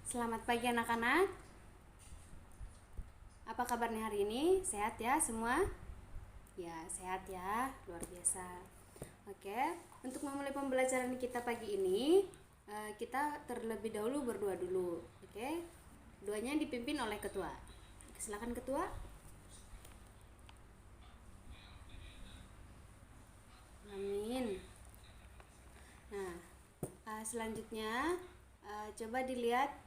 Selamat pagi anak-anak. Apa kabarnya hari ini? Sehat ya semua? Ya, sehat ya. Luar biasa. Oke, untuk memulai pembelajaran kita pagi ini, kita terlebih dahulu berdoa dulu. Oke, doanya dipimpin oleh ketua. Silakan ketua. Amin. Nah, selanjutnya coba dilihat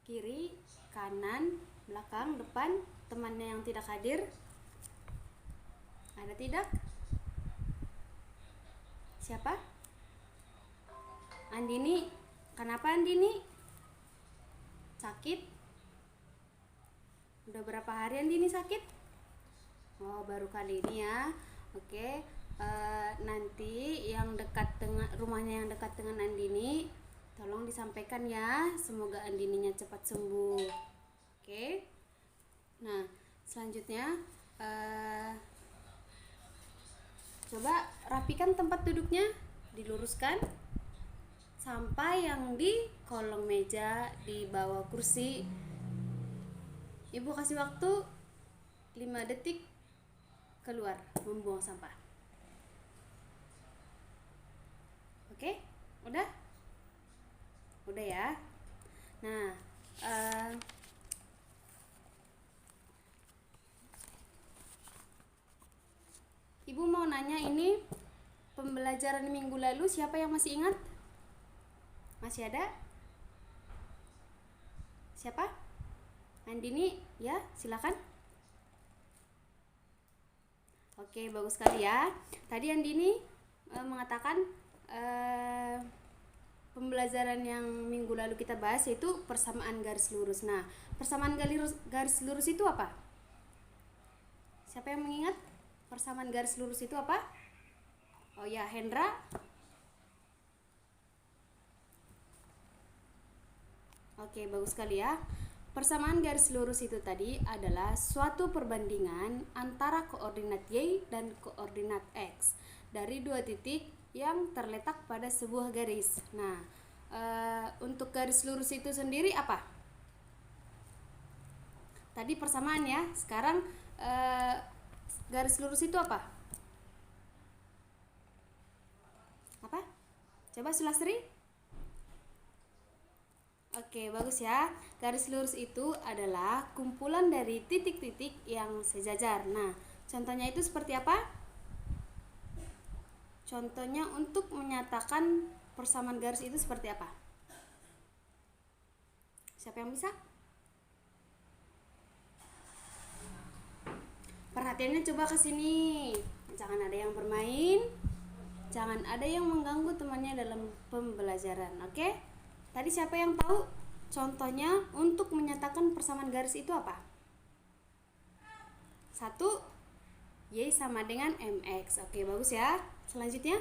kiri, kanan, belakang, depan temannya yang tidak hadir. Ada tidak? Siapa? Andini. Kenapa Andini? Sakit? Udah berapa hari Andini sakit? Oh, baru kali ini ya. Oke. Nanti yang dekat dengan rumahnya yang dekat dengan Andini, tolong disampaikan ya. Semoga Andininya cepat sembuh. Oke. Nah, selanjutnya coba rapikan tempat duduknya, diluruskan sampai yang di kolong meja, di bawah kursi. Ibu kasih waktu 5 detik keluar membuang sampah. Oke? Udah? Udah ya. Nah, Ibu mau nanya, ini pembelajaran minggu lalu siapa yang masih ingat? Masih ada? Siapa? Andini, ya, silakan. Oke, bagus sekali ya. Tadi Andini mengatakan pembelajaran yang minggu lalu kita bahas yaitu persamaan garis lurus. Nah, persamaan garis lurus itu apa? Siapa yang mengingat? Persamaan garis lurus itu apa? Oh ya, Hendra. Oke, bagus sekali ya. Persamaan garis lurus itu tadi adalah suatu perbandingan antara koordinat Y dan koordinat X dari dua titik yang terletak pada sebuah garis. Nah, untuk garis lurus itu sendiri apa? Tadi persamaan ya. Sekarang garis lurus itu apa? Apa? Coba Sulastri. Oke, bagus ya. Garis lurus itu adalah kumpulan dari titik-titik yang sejajar. Nah, contohnya itu seperti apa? Contohnya untuk menyatakan persamaan garis itu seperti apa? Siapa yang bisa? Perhatiannya coba ke sini. Jangan ada yang bermain. Jangan ada yang mengganggu temannya dalam pembelajaran. Oke? Tadi siapa yang tahu contohnya untuk menyatakan persamaan garis itu apa? 1, Y sama dengan MX. Oke, bagus ya. Selanjutnya,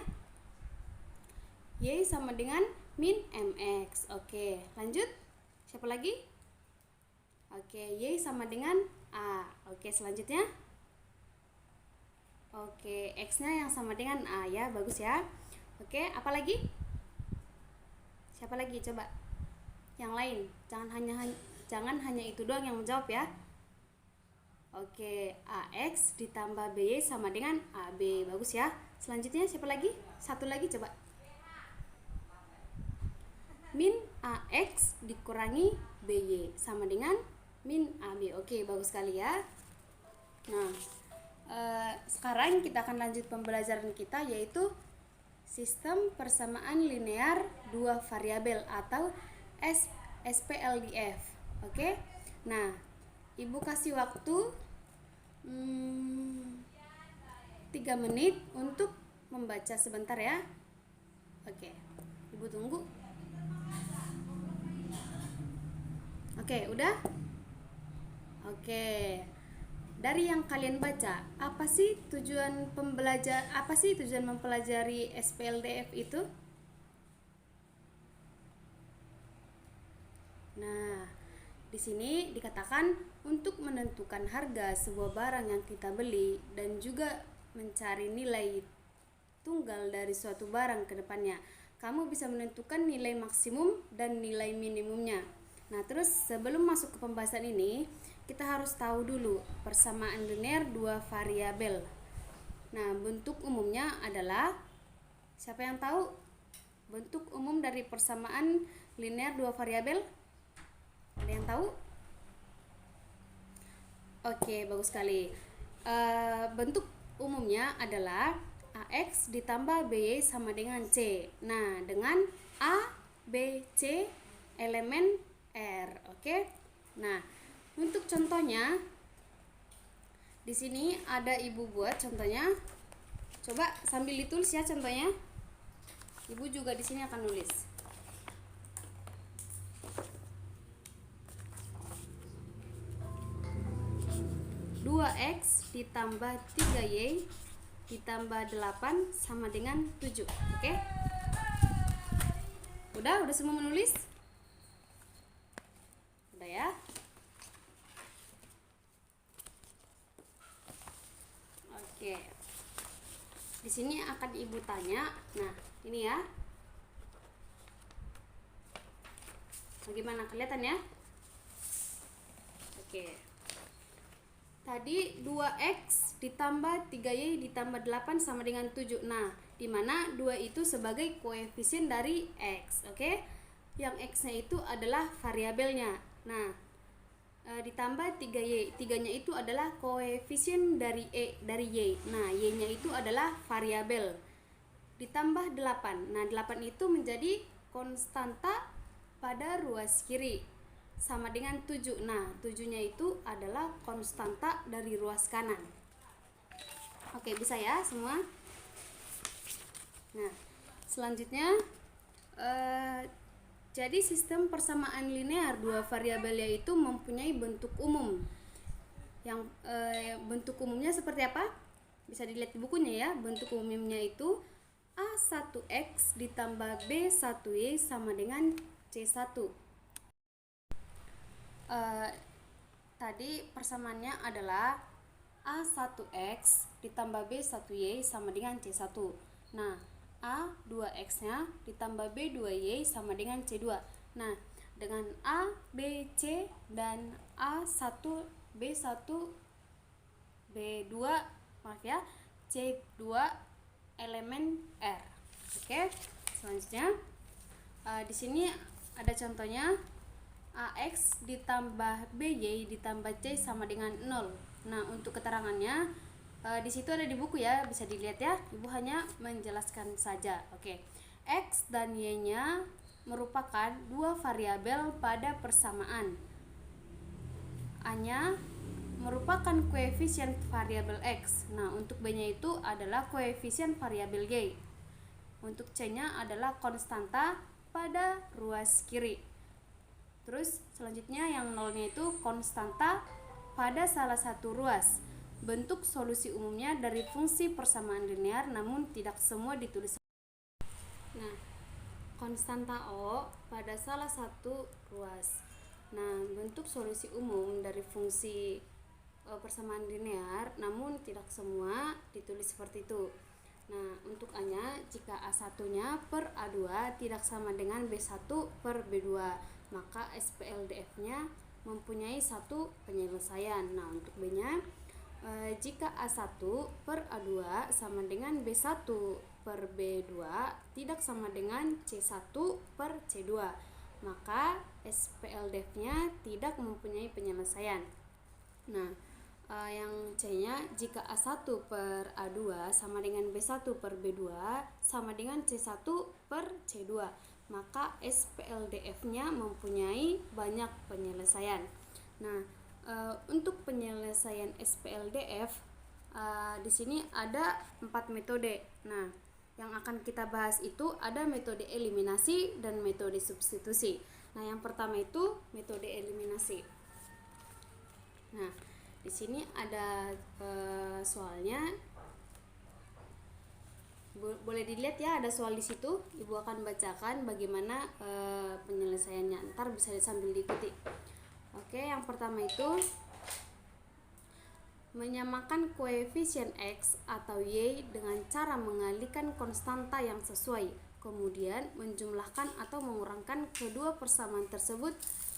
Y sama dengan min MX. Oke, lanjut. Siapa lagi? Oke, Y sama dengan A. Oke, selanjutnya. Oke, X-nya yang sama dengan A ya, bagus ya. Oke, apa lagi? Siapa lagi? Coba. Yang lain. Jangan hanya itu doang yang menjawab ya. Oke, AX ditambah BY sama dengan AB. Bagus ya. Selanjutnya siapa lagi? Satu lagi coba. Min AX dikurangi BY sama dengan min AB. Oke, bagus sekali ya. Nah, sekarang kita akan lanjut pembelajaran kita, yaitu sistem persamaan linear dua variabel atau SPLDF. Oke. Nah, Ibu kasih waktu 3 menit untuk membaca sebentar ya. Oke. Ibu tunggu. Oke, udah? Oke. Dari yang kalian baca, apa sih tujuan mempelajari SPLDF itu? Nah, di sini dikatakan untuk menentukan harga sebuah barang yang kita beli dan juga mencari nilai tunggal dari suatu barang ke depannya. Kamu bisa menentukan nilai maksimum dan nilai minimumnya. Nah, terus sebelum masuk ke pembahasan ini, kita harus tahu dulu persamaan linear dua variabel. Nah, bentuk umumnya adalah, siapa yang tahu bentuk umum dari persamaan linear dua variabel? Ada yang tahu? Oke, bagus sekali. Bentuk umumnya adalah AX ditambah BY sama dengan C. Nah, dengan A, B, C elemen R. Oke. Nah, untuk contohnya di sini ada Ibu buat contohnya. Coba sambil ditulis ya contohnya. Ibu juga di sini akan nulis. 2x ditambah 3y ditambah 8 sama dengan 7. Oke? Udah semua menulis? Udah ya? Oke. Di sini akan Ibu tanya. Nah, ini ya. Bagaimana, kelihatan ya? Oke. Tadi 2x ditambah 3y ditambah 8 sama dengan 7. Nah, dimana 2 itu sebagai koefisien dari x. Oke? Yang x-nya itu adalah variabelnya. Nah, ditambah 3y. 3-nya itu adalah koefisien dari y. Nah, y-nya itu adalah variabel. Ditambah 8. Nah, 8 itu menjadi konstanta pada ruas kiri. Sama dengan 7. Nah, 7-nya itu adalah konstanta dari ruas kanan. Oke, bisa ya semua? Nah, selanjutnya jadi sistem persamaan linear dua variabel yaitu mempunyai bentuk umum. Yang bentuk umumnya seperti apa? Bisa dilihat di bukunya ya. Bentuk umumnya itu A1X ditambah B1Y sama dengan C1. Tadi persamaannya adalah A1X ditambah B1Y sama dengan C1. Nah, A2X nya ditambah B2Y sama dengan C2. Nah, dengan A, B, C dan A1, B1, B2, maaf ya, C2 elemen R. Oke, selanjutnya di sini ada contohnya. AX ditambah BY ditambah C sama dengan 0. Nah, untuk keterangannya di situ ada di buku ya, bisa dilihat ya. Ibu hanya menjelaskan saja. Oke. X dan Y-nya merupakan dua variabel pada persamaan. A-nya merupakan koefisien variabel X. Nah, untuk B-nya itu adalah koefisien variabel Y. Untuk C-nya adalah konstanta pada ruas kiri. Terus selanjutnya yang nolnya itu konstanta pada salah satu ruas. Bentuk solusi umumnya dari fungsi persamaan linear namun tidak semua ditulis. Nah, konstanta O pada salah satu ruas. Nah, bentuk solusi umum dari fungsi persamaan linear namun tidak semua ditulis seperti itu. Nah, untuk A-nya, jika A1-nya per A2 tidak sama dengan B1 per B2, maka SPLDF-nya mempunyai satu penyelesaian. Nah, untuk B-nya, jika A1 per A2 sama dengan B1 per B2 tidak sama dengan C1 per C2, maka SPLDF-nya tidak mempunyai penyelesaian. Nah, yang C-nya, jika A1 per A2 sama dengan B1 per B2 sama dengan C1 per C2, maka SPLDF-nya mempunyai banyak penyelesaian. Nah, untuk penyelesaian SPLDF di sini ada 4 metode. Nah, yang akan kita bahas itu ada metode eliminasi dan metode substitusi. Nah, yang pertama itu metode eliminasi. Nah, di sini ada soalnya. Boleh dilihat ya, ada soal di situ. Ibu akan bacakan bagaimana penyelesaiannya. Ntar bisa sambil diikuti. Oke, yang pertama itu menyamakan koefisien X atau Y dengan cara mengalihkan konstanta yang sesuai. Kemudian menjumlahkan atau mengurangkan kedua persamaan tersebut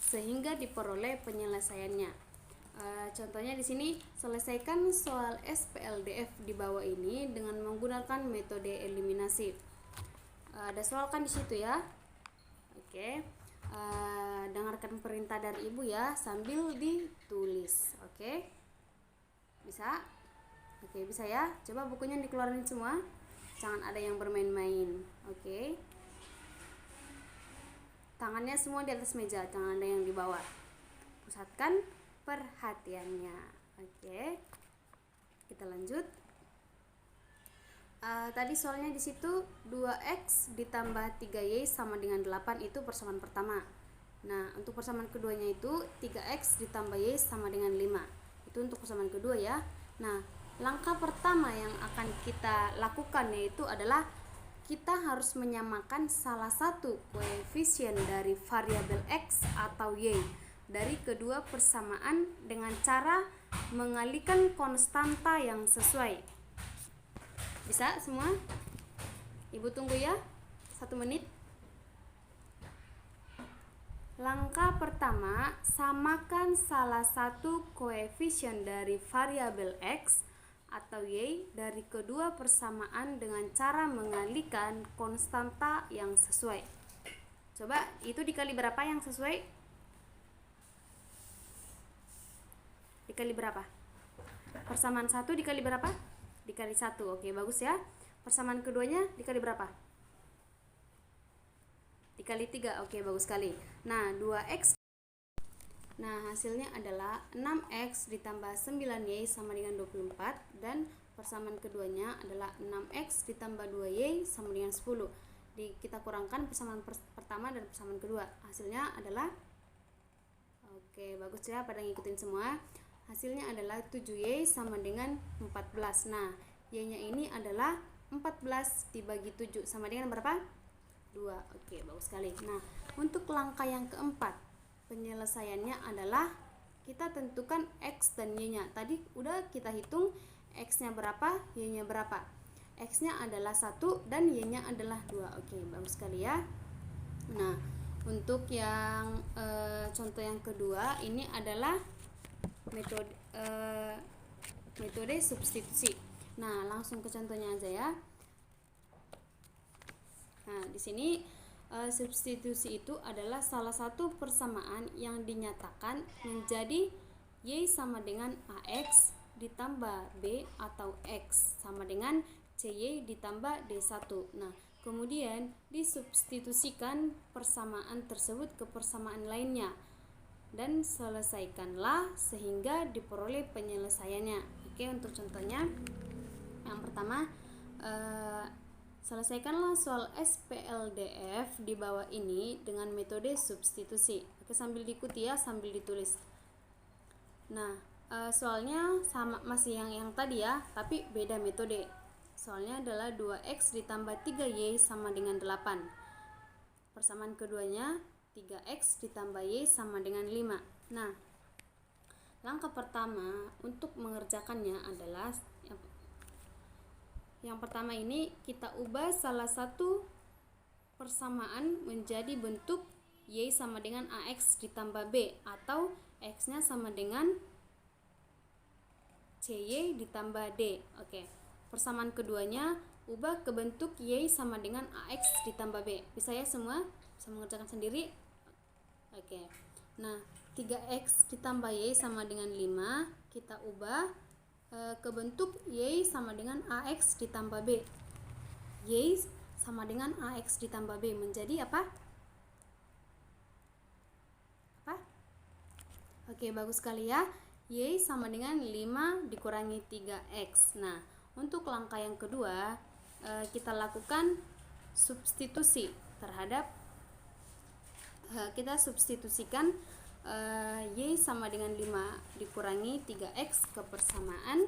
sehingga diperoleh penyelesaiannya. Contohnya di sini, selesaikan soal SPLDF di bawah ini dengan menggunakan metode eliminasi. Ada soal kan di situ ya. Oke. Dengarkan perintah dari ibu ya sambil ditulis. Oke. Bisa? Oke, bisa ya. Coba bukunya dikeluarin semua. Jangan ada yang bermain-main. Oke. Tangannya semua di atas meja, jangan ada yang di bawah. Pusatkan perhatiannya. Oke. Kita lanjut. Tadi soalnya di situ 2x ditambah 3y sama dengan 8 itu persamaan pertama. Nah, untuk persamaan keduanya itu 3x ditambah y sama dengan 5. Itu untuk persamaan kedua ya. Nah, langkah pertama yang akan kita lakukan yaitu adalah kita harus menyamakan salah satu koefisien dari variabel x atau y dari kedua persamaan dengan cara mengalihkan konstanta yang sesuai. Bisa semua? Ibu tunggu ya 1 menit. Langkah pertama, samakan salah satu koefisien dari variabel x atau y dari kedua persamaan dengan cara mengalihkan konstanta yang sesuai. Coba itu dikali berapa yang sesuai? Dikali berapa? Persamaan 1 dikali berapa? Dikali 1. Oke, bagus ya. Persamaan keduanya dikali berapa? Dikali 3. Oke, bagus sekali. Nah, 2x. Nah, hasilnya adalah 6x ditambah 9y sama dengan 24 dan persamaan keduanya adalah 6x ditambah 2y sama dengan 10. Kita kurangkan persamaan pertama dan persamaan kedua. Hasilnya adalah oke, bagus ya, pada ngikutin semua. Hasilnya adalah 7y sama dengan 14. Nah, y-nya ini adalah 14 dibagi 7 sama dengan berapa? 2. Oke, bagus sekali. Nah, untuk langkah yang keempat, penyelesaiannya adalah kita tentukan x dan y-nya. Tadi udah kita hitung x-nya berapa, y-nya berapa. X-nya adalah 1 dan y-nya adalah 2. Oke, bagus sekali ya. Nah, untuk yang contoh yang kedua ini adalah metode substitusi. Nah, langsung ke contohnya aja ya. Nah, di sini substitusi itu adalah salah satu persamaan yang dinyatakan menjadi y sama dengan ax ditambah b atau x sama dengan cy ditambah d1. Nah, kemudian disubstitusikan persamaan tersebut ke persamaan lainnya dan selesaikanlah sehingga diperoleh penyelesaiannya. Oke, untuk contohnya yang pertama, selesaikanlah soal SPLDF di bawah ini dengan metode substitusi. Oke, sambil diikuti ya, sambil ditulis. Nah, soalnya sama masih yang tadi ya, tapi beda metode. Soalnya adalah 2x ditambah 3y sama dengan 8. Persamaan keduanya 3x ditambah y sama dengan 5. Nah, langkah pertama untuk mengerjakannya adalah yang pertama ini kita ubah salah satu persamaan menjadi bentuk y sama dengan ax ditambah b atau x-nya sama dengan cy ditambah d. Oke. Persamaan keduanya ubah ke bentuk y sama dengan ax ditambah b. Bisa ya semua? Bisa mengerjakan sendiri? Oke. Nah, 3x ditambah y sama dengan 5 kita ubah ke bentuk y sama dengan ax ditambah b. Y sama dengan ax ditambah b menjadi apa? Apa? Oke, bagus sekali ya. Y sama dengan 5 dikurangi 3x. Nah, untuk langkah yang kedua kita lakukan substitusi terhadap kita substitusikan y sama dengan 5 dikurangi 3x ke persamaan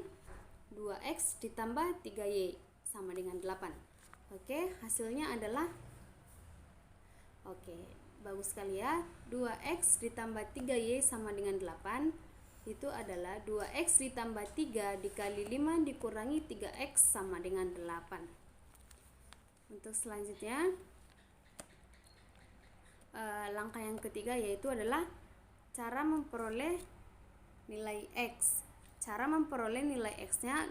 2x ditambah 3y sama dengan 8. Oke, hasilnya adalah oke, bagus sekali ya. 2x ditambah 3y sama dengan 8 itu adalah 2x ditambah 3 dikali 5 dikurangi 3x sama dengan 8. Untuk selanjutnya langkah yang ketiga yaitu adalah cara memperoleh nilai X. Cara memperoleh nilai X-nya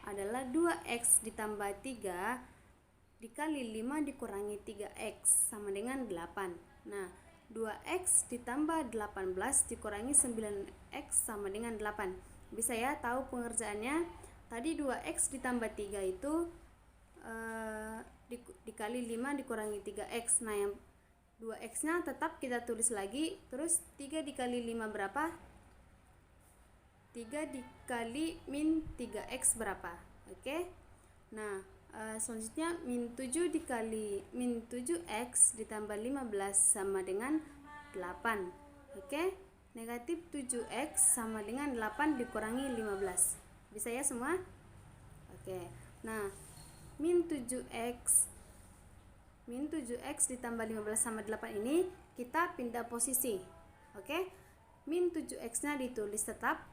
adalah 2X ditambah 3 dikali 5 dikurangi 3X sama dengan 8. Nah, 2X ditambah 18 dikurangi 9X sama dengan 8. Bisa ya tahu pengerjaannya? Tadi 2X ditambah 3 itu dikali 5 dikurangi 3X. Nah, yang 2X nya tetap kita tulis lagi. Terus 3 dikali 5 berapa? 3 dikali min 3X berapa? Oke. Nah, selanjutnya min 7 dikali min 7X ditambah 15 sama dengan 8. Oke. Negatif 7X sama dengan 8 dikurangi 15. Bisa ya semua? Oke. Nah, min 7X ditambah 15 sama 8 ini kita pindah posisi. Oke. Min 7X nya ditulis tetap,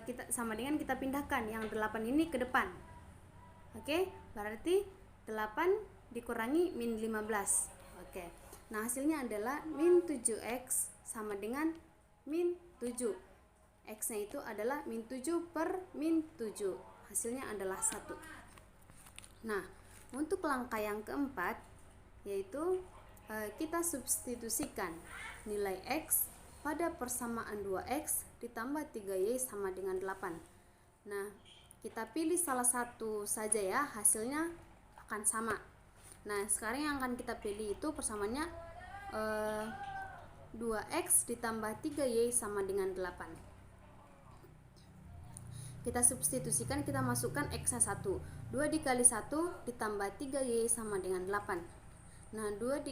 kita sama dengan kita pindahkan yang 8 ini ke depan. Oke, berarti 8 dikurangi min 15. Oke. Nah, hasilnya adalah min 7X sama dengan min 7. X-nya itu adalah min 7 per min 7. Hasilnya adalah 1. Nah, untuk langkah yang keempat yaitu kita substitusikan nilai X pada persamaan 2X ditambah 3Y sama dengan 8. Nah, kita pilih salah satu saja ya, hasilnya akan sama. Nah, sekarang yang akan kita pilih itu persamaannya 2X ditambah 3Y sama dengan 8. Kita substitusikan, kita masukkan X-nya 1. 2 dikali 1 ditambah 3Y sama dengan 8. Nah, 2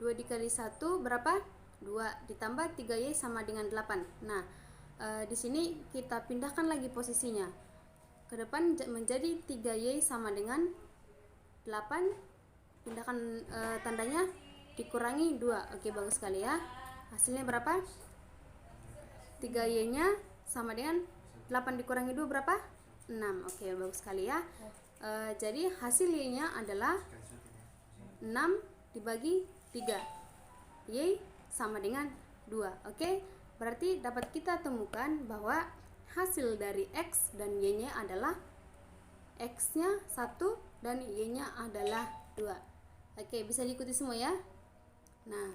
dikali 1 berapa? 2 ditambah 3Y sama dengan 8. Nah, di sini kita pindahkan lagi posisinya ke depan menjadi 3Y sama dengan 8. Pindahkan tandanya dikurangi 2. Oke, bagus sekali ya. Hasilnya berapa? 3Y nya sama dengan 8 dikurangi 2 berapa? 6. Oke, bagus sekali ya. Jadi hasil Y nya adalah 6 dibagi 3. Y sama dengan 2. Oke, berarti dapat kita temukan bahwa hasil dari X dan Y-nya adalah X-nya 1 dan Y-nya adalah 2. Oke, bisa diikuti semua ya. Nah,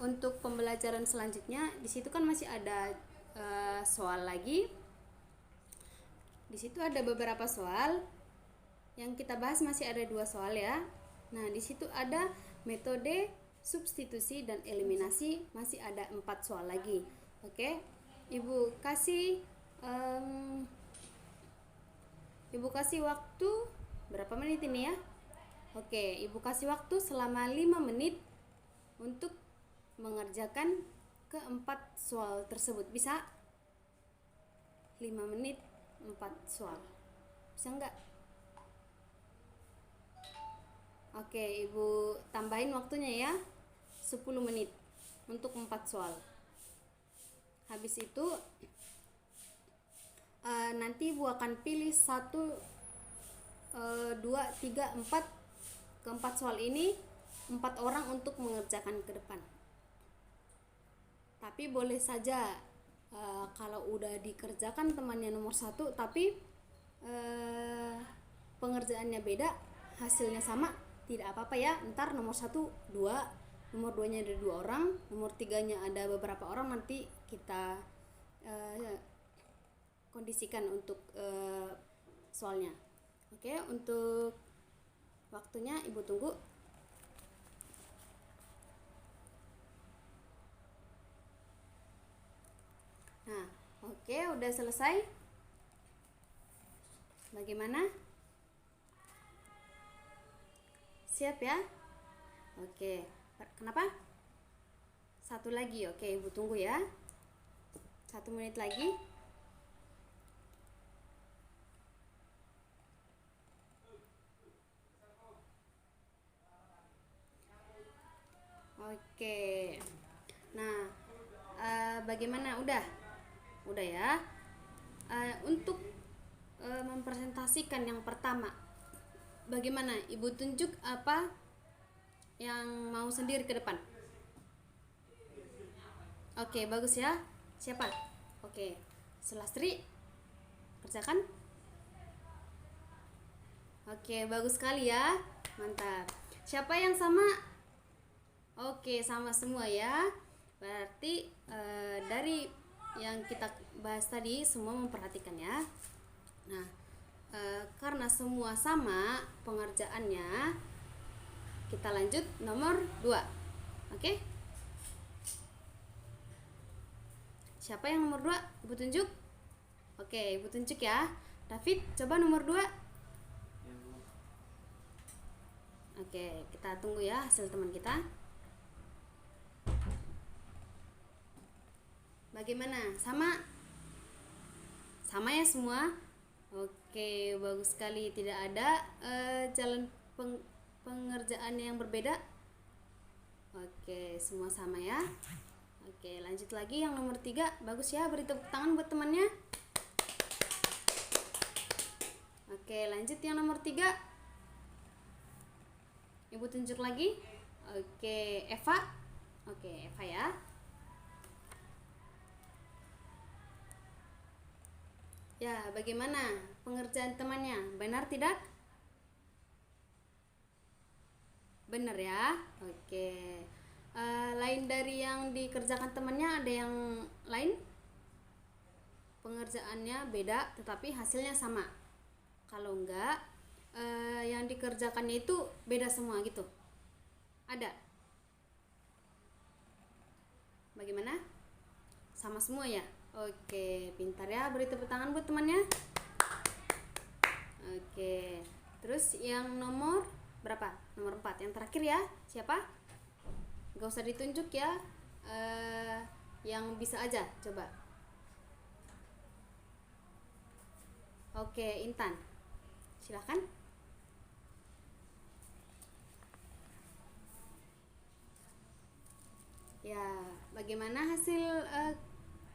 untuk pembelajaran selanjutnya di situ kan masih ada soal lagi. Di situ ada beberapa soal yang kita bahas, masih ada 2 soal ya. Nah, di situ ada metode substitusi dan eliminasi, masih ada 4 soal lagi. Oke, Ibu kasih waktu berapa menit ini ya? Oke, Ibu kasih waktu selama 5 menit untuk mengerjakan keempat soal tersebut. Bisa? 5 menit 4 soal. Bisa enggak? Oke, Ibu tambahin waktunya ya. 10 menit untuk 4 soal. Habis itu nanti Ibu akan pilih 1, 2, 3, 4. Keempat soal ini 4 orang untuk mengerjakan ke depan. Tapi boleh saja kalau udah dikerjakan temannya nomor 1 tapi pengerjaannya beda, hasilnya sama, tidak apa-apa ya. Ntar nomor 1 2, nomor 2 nya ada 2 orang, nomor 3 nya ada beberapa orang, nanti kita kondisikan untuk soalnya. Oke, untuk waktunya Ibu tunggu. Nah, oke, udah selesai. Bagaimana? Siap ya? Oke, kenapa? 1 lagi. Oke, Ibu tunggu ya. 1 menit lagi. Oke. Nah, bagaimana? Udah ya. Untuk mempresentasikan yang pertama, bagaimana? Ibu tunjuk apa yang mau sendiri ke depan. Oke, bagus ya. Siapa? Oke, Selastri, kerjakan. Oke, bagus sekali ya. Mantap. Siapa yang sama? Oke, sama semua ya. Berarti dari yang kita bahas tadi semua memperhatikan ya. Nah, karena semua sama pengerjaannya, kita lanjut nomor 2. Oke? Siapa yang nomor 2? Ibu tunjuk. Oke, Ibu tunjuk ya. David, coba nomor 2. Oke, kita tunggu ya hasil teman kita. Bagaimana? Sama? Sama ya semua? Oke, bagus sekali. Tidak ada jalan pengerjaan yang berbeda. Oke, semua sama ya. Oke, lanjut lagi yang nomor 3. Bagus ya, beri tepuk tangan buat temannya. Oke, lanjut yang nomor 3. Ibu tunjuk lagi. Oke, Eva. Oke, Eva ya. Ya, bagaimana pengerjaan temannya? Benar tidak? Benar ya. Oke. Lain dari yang dikerjakan temannya, ada yang lain? Pengerjaannya beda, tetapi hasilnya sama. Kalau enggak, yang dikerjakannya itu beda semua gitu. Ada? Bagaimana? Sama semua ya? Oke, pintar ya. Beri tepuk tangan buat temannya. Oke. Terus yang nomor berapa? Nomor 4, yang terakhir ya. Siapa? Gak usah ditunjuk ya. Yang bisa aja, coba. Oke, Intan. Silahkan. Ya, bagaimana hasil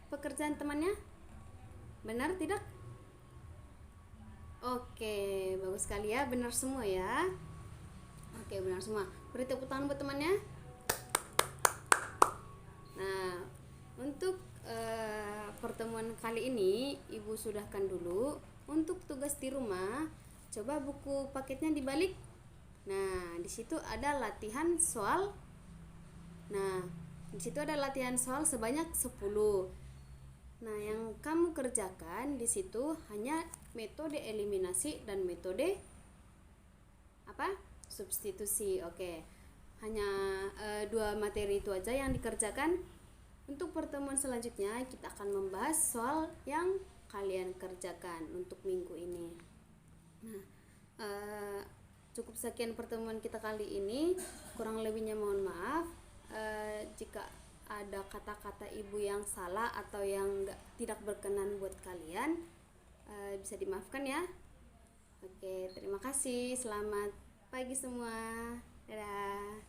pekerjaan temannya? Benar tidak? Oke, bagus sekali ya, benar semua ya. Oke, benar semua. Beri tepuk tangan buat temannya. Nah, untuk pertemuan kali ini Ibu sudahkan dulu. Untuk tugas di rumah, coba buku paketnya dibalik. Nah, di situ ada latihan soal. Nah, di situ ada latihan soal sebanyak 10. Nah, yang kamu kerjakan di situ hanya metode eliminasi dan metode apa? Substitusi. Oke. Hanya 2 materi itu aja yang dikerjakan. Untuk pertemuan selanjutnya kita akan membahas soal yang kalian kerjakan untuk minggu ini. Nah, cukup sekian pertemuan kita kali ini. Kurang lebihnya mohon maaf. Jika ada kata-kata ibu yang salah atau yang tidak berkenan buat kalian, bisa dimaafkan ya. Oke, terima kasih. Selamat pagi semua. Dadah.